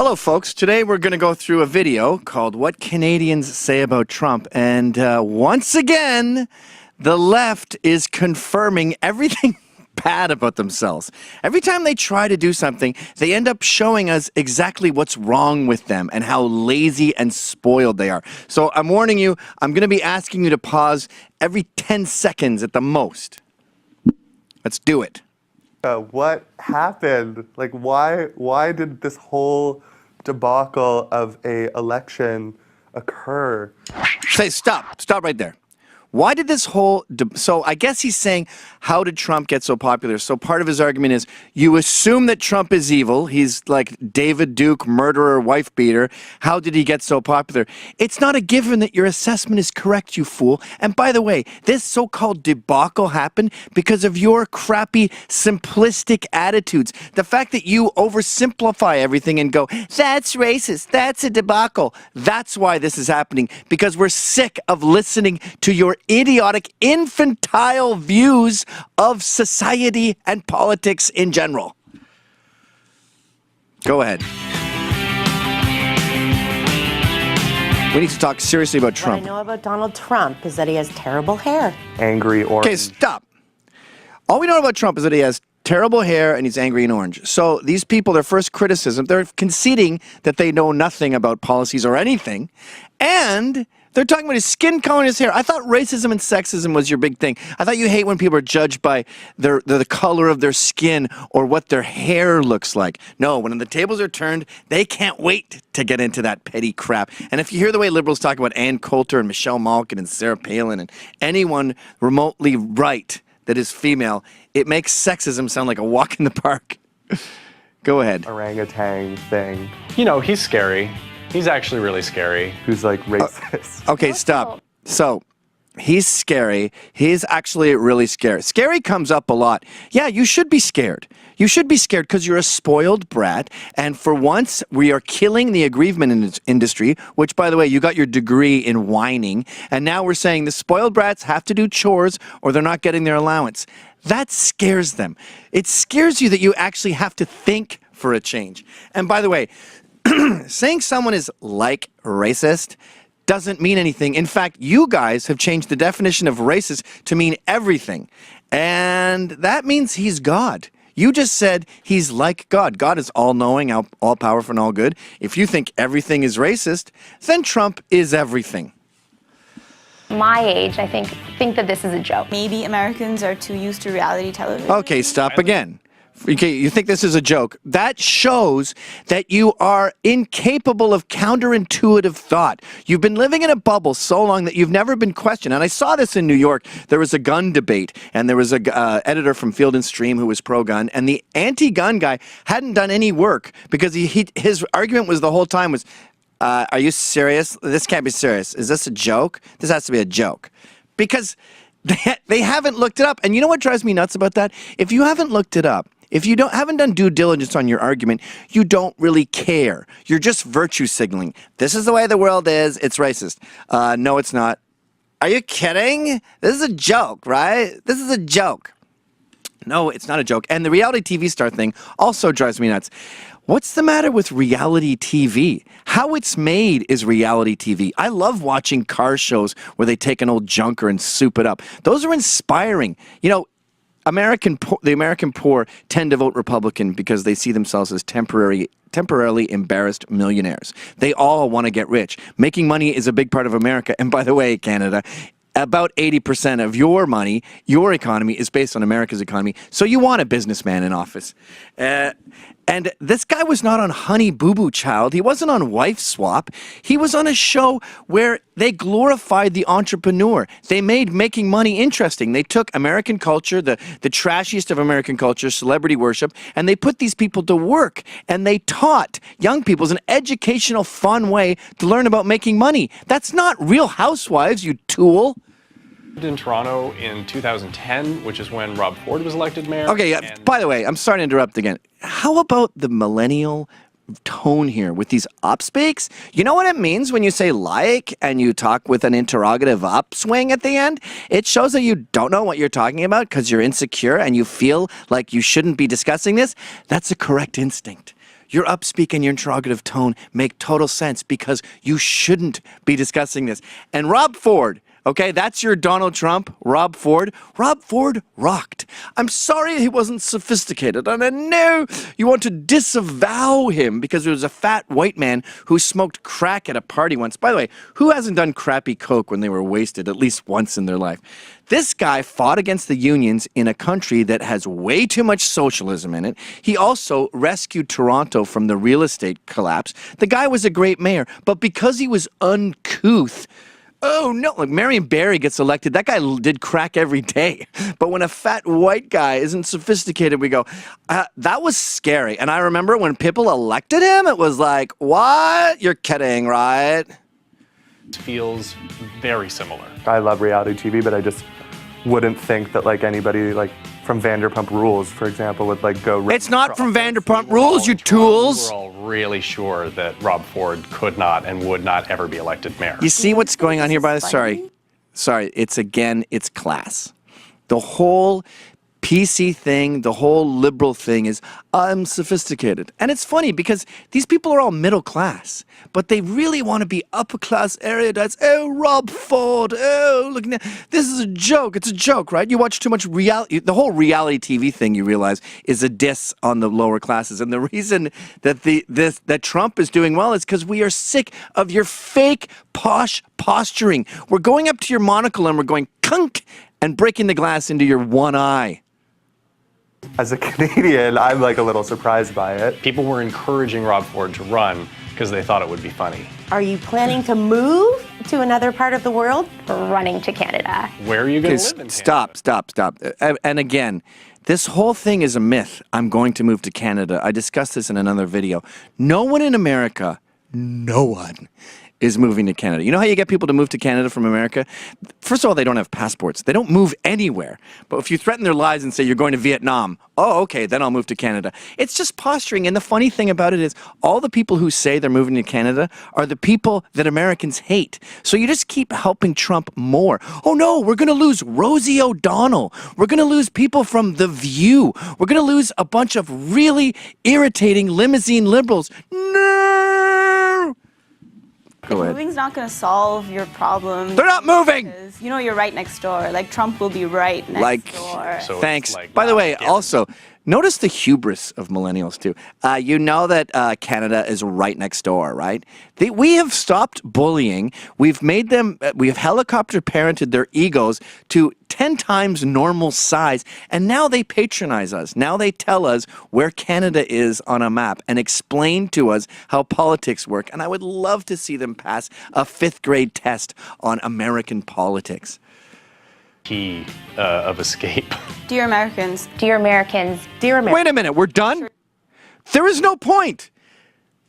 Hello, folks. Today we're going to go through a video called What Canadians Say About Trump. And once again, the left is confirming everything bad about themselves. Every time they try to do something, they end up showing us exactly what's wrong with them and how lazy and spoiled they are. So I'm warning you, I'm going to be asking you to pause every 10 seconds at the most. Let's do it. What happened? Like, why did this whole debacle of a election occur? Say, stop right there. Why did this whole, so I guess he's saying, how did Trump get so popular? So part of his argument is, you assume that Trump is evil. He's like David Duke, murderer, wife beater. How did he get so popular? It's not a given that your assessment is correct, you fool. And by the way, this so-called debacle happened because of your crappy, simplistic attitudes. The fact that you oversimplify everything and go, that's racist, that's a debacle. That's why this is happening, because we're sick of listening to your idiotic, infantile views of society and politics in general. Go ahead. We need to talk seriously about Trump. What I know about Donald Trump is that he has terrible hair. Angry orange. Okay, stop. All we know about Trump is that he has terrible hair and he's angry and orange. So these people, their first criticism, they're conceding that they know nothing about policies or anything, and they're talking about his skin color and his hair. I thought racism and sexism was your big thing. I thought you hate when people are judged by the color of their skin or what their hair looks like. No, when the tables are turned, they can't wait to get into that petty crap. And if you hear the way liberals talk about Ann Coulter and Michelle Malkin and Sarah Palin and anyone remotely right that is female, it makes sexism sound like a walk in the park. Go ahead. Orangutan thing. You know, he's scary. He's actually really scary. Who's like racist. Okay, stop. So, he's scary. He's actually really scary. Scary comes up a lot. Yeah, you should be scared. You should be scared because you're a spoiled brat. And for once, we are killing the aggrievement industry, which, by the way, you got your degree in whining. And now we're saying the spoiled brats have to do chores or they're not getting their allowance. That scares them. It scares you that you actually have to think for a change. And by the way, saying someone is like racist doesn't mean anything. In fact, you guys have changed the definition of racist to mean everything. And that means he's God. You just said he's like God. God is all-knowing, all-powerful, and all good. If you think everything is racist, then Trump is everything. My age, I think that this is a joke. Maybe Americans are too used to reality television. Okay, stop again. Okay, you think this is a joke. That shows that you are incapable of counterintuitive thought. You've been living in a bubble so long that you've never been questioned. And I saw this in New York. There was a gun debate, and there was a editor from Field and Stream who was pro-gun, and the anti-gun guy hadn't done any work because his argument was the whole time was, are you serious? This can't be serious. Is this a joke? This has to be a joke. Because they haven't looked it up. And you know what drives me nuts about that? If you haven't looked it up, if you haven't done due diligence on your argument, you don't really care. You're just virtue signaling. This is the way the world is. It's racist. No, it's not. Are you kidding? This is a joke, right? This is a joke. No, it's not a joke. And the reality TV star thing also drives me nuts. What's the matter with reality TV? How it's made is reality TV. I love watching car shows where they take an old junker and soup it up. Those are inspiring. You know, the American poor tend to vote Republican because they see themselves as temporarily embarrassed millionaires. They all want to get rich. Making money is a big part of America. And by the way, Canada, about 80% of your money, your economy, is based on America's economy. So you want a businessman in office. And this guy was not on Honey Boo Boo Child. He wasn't on Wife Swap. He was on a show where they glorified the entrepreneur. They made making money interesting. They took American culture, the trashiest of American culture, celebrity worship, and they put these people to work. And they taught young people as an educational, fun way to learn about making money. That's not Real Housewives, you tool. In Toronto in 2010, which is when Rob Ford was elected mayor. Okay, by the way, I'm sorry to interrupt again. How about the millennial tone here with these upspeaks? You know what it means when you say like and you talk with an interrogative upswing at the end? It shows that you don't know what you're talking about because you're insecure and you feel like you shouldn't be discussing this. That's a correct instinct. your upspeak and your interrogative tone make total sense because you shouldn't be discussing this. And Rob Ford, okay, that's your Donald Trump, Rob Ford. Rob Ford rocked. I'm sorry he wasn't sophisticated, and I know you want to disavow him because he was a fat white man who smoked crack at a party once. By the way, who hasn't done crappy coke when they were wasted at least once in their life? This guy fought against the unions in a country that has way too much socialism in it. He also rescued Toronto from the real estate collapse. The guy was a great mayor, but because he was uncouth, oh no, like Marion Barry gets elected. That guy did crack every day. But when a fat white guy isn't sophisticated, we go, that was scary. And I remember when people elected him, it was like, what? You're kidding, right? It feels very similar. I love reality TV, but I just wouldn't think that like anybody like from Vanderpump Rules, for example, would like go. It's not from Vanderpump Rules, you tools. We're all really sure that Rob Ford could not and would not ever be elected mayor. You see what's going on here, by the sorry, it's class. The whole PC thing, the whole liberal thing is, I'm sophisticated. And it's funny because these people are all middle class, but they really want to be upper class erudites. Oh, Rob Ford, oh, look, this is a joke. It's a joke, right? You watch too much reality. The whole reality TV thing, you realize, is a diss on the lower classes. And the reason that that Trump is doing well is because we are sick of your fake posh posturing. We're going up to your monocle and we're going kunk and breaking the glass into your one eye. As a Canadian, I'm like a little surprised by it. People were encouraging Rob Ford to run because they thought it would be funny. Are you planning to move to another part of the world? Running to Canada. Where are you going to live in Canada? Stop. And again, this whole thing is a myth. I'm going to move to Canada. I discussed this in another video. No one in America, no one is moving to Canada. You know how you get people to move to Canada from America? First of all, they don't have passports. They don't move anywhere. But if you threaten their lives and say you're going to Vietnam, oh, okay, then I'll move to Canada. It's just posturing. And the funny thing about it is all the people who say they're moving to Canada are the people that Americans hate. So you just keep helping Trump more. Oh no, we're going to lose Rosie O'Donnell. We're going to lose people from The View. We're going to lose a bunch of really irritating limousine liberals. No! Go ahead. Moving's not going to solve your problem. They're not moving! Because, you know, you're right next door. Like, Trump will be right next door. So it's Thanks. like, By the way, guaranteed. also, notice the hubris of millennials, too. You know that Canada is right next door, right? We have stopped bullying. We've made them, we have helicopter parented their egos to 10 times normal size, and now they patronize us. Now they tell us where Canada is on a map and explain to us how politics work. And I would love to see them pass a 5th grade test on American politics. Key of escape. Dear Americans, Dear Americans, Dear America. Wait a minute, we're done? There is no point.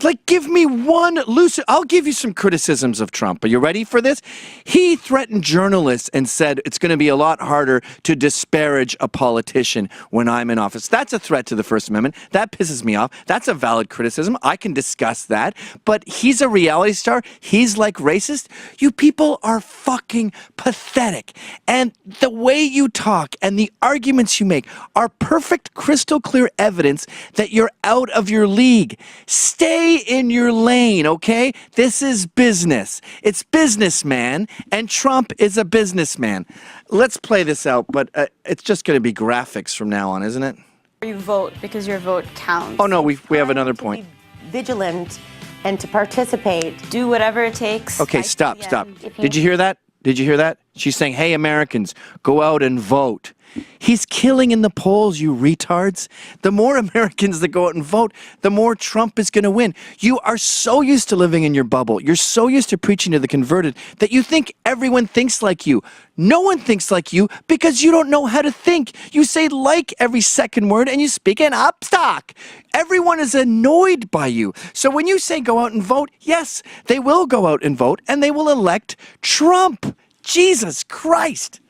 Like, give me one loose. I'll give you some criticisms of Trump. Are you ready for this? He threatened journalists and said it's going to be a lot harder to disparage a politician when I'm in office. That's a threat to the First Amendment. That pisses me off. That's a valid criticism. I can discuss that. But he's a reality star. He's like racist. You people are fucking pathetic. And the way you talk and the arguments you make are perfect, crystal clear evidence that you're out of your league. Stay in your lane, okay? This is business. It's businessman, and Trump is a businessman. Let's play this out, but it's just going to be graphics from now on, isn't it? you vote because your vote counts. Oh, no, we have another point. To be vigilant and to participate. Do whatever it takes. Okay, fight to stop. the end. Did you hear that? Did you hear that? She's saying, hey, Americans, go out and vote. He's killing in the polls, you retards. The more Americans that go out and vote, the more Trump is going to win. You are so used to living in your bubble. You're so used to preaching to the converted that you think everyone thinks like you. No one thinks like you because you don't know how to think. You say like every second word and you speak in upstock. Everyone is annoyed by you. So when you say go out and vote, yes, they will go out and vote and they will elect Trump. Jesus Christ.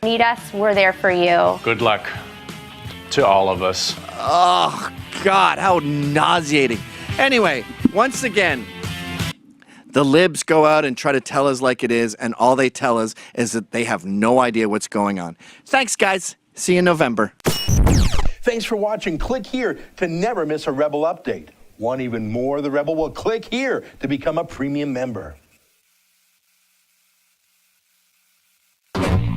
Need us, we're there for you. Good luck to all of us. Oh, God, how nauseating. Anyway, once again, the libs go out and try to tell us like it is, and all they tell us is that they have no idea what's going on. Thanks, guys. See you in November. Thanks for watching. Click here to never miss a Rebel update. Want even more of The Rebel? Well, click here to become a premium member.